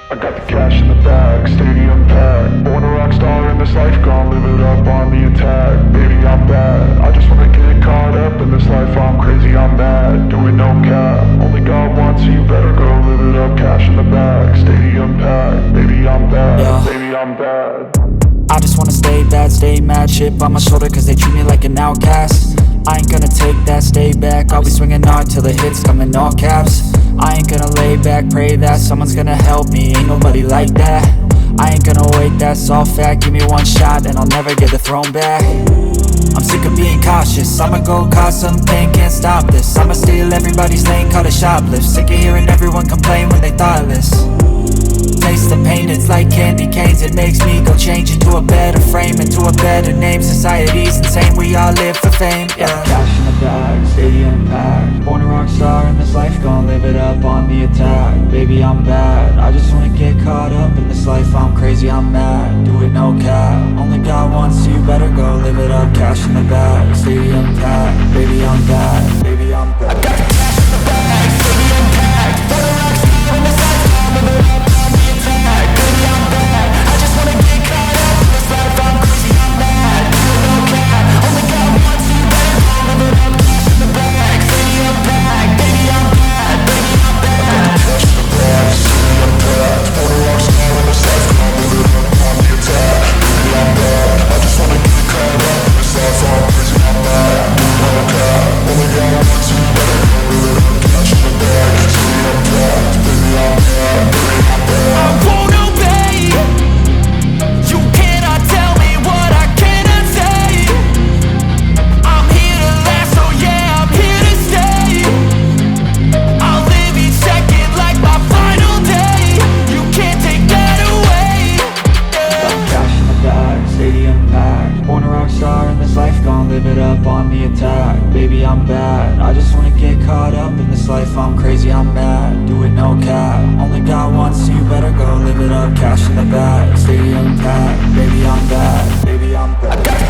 I got the cash in the bag, stadium packed. Born a rock star in this life, gon' live it up on the attack. Baby, I'm bad, I just wanna get caught up in this life. I'm crazy, I'm mad, doing no cap. Only God wants, so you better go live it up. Cash in the bag, stadium packed. Baby, I'm bad, Yeah. baby, I'm bad. I just wanna stay bad, stay mad. Chip on my shoulder cause they treat me like an outcast. I ain't gonna take that, stay back. I'll be swinging hard till the hits come in all caps. I ain't gonna lay back, pray that someone's gonna help me. Ain't nobody like that. I ain't gonna wait, that's all fact. Give me one shot and I'll never get the throne back. I'm sick of being cautious, I'ma go cause some pain, can't stop this. I'ma steal everybody's lane, call it shoplift. Sick of hearing everyone complain when they thoughtless. Taste the pain, it's like candy canes. It makes me go change into a better frame, into a better name. Society's insane, we all live for fame, yeah. Cash in the bag, stadium packed. Born a rock star in this life, gon' live it up on the attack. Baby, I'm bad, I just wanna get caught up in this life. I'm crazy, I'm mad, do it no cap. Only God wants, so you better go live it up. Cash in the bag, stadium packed. Baby, I'm bad, baby, I'm bad. I got the cash in the bag, stadium packed. Born a rock star in this life, gon' live it up on the attack. Baby, I'm bad, I just wanna get caught up in this life. I'm crazy, I'm mad, do it no cap. Only God wants, so you better go live it up. Cash in the bag, stadium packed. Baby, I'm bad, baby, I'm bad. Cash in the bag, stadium packed. Born a rock star in this life, gon' live it up on the attack. Baby, I'm bad, I just wanna get caught up in this life. I'm crazy, I'm mad, do it no cap. Only God wants, so you better go live it up. Cash in the bag, stadium packed. Baby, I'm bad, baby, I'm bad. I won't obey. You cannot tell me what I cannot say. I'm here to last, so yeah, I'm here to stay. I'll live each second like my final day. You can't take that away, yeah. Cash in the bag, stadium packed. Born a rock star in this life, gon' live it up on the attack. Baby, I'm bad, I just wanna get caught up in this life. I'm crazy, I'm mad, do it no cap. Only God wants, so you better go live it up. Cash in the bag, stadium packed. Baby, I'm bad, baby, I'm bad.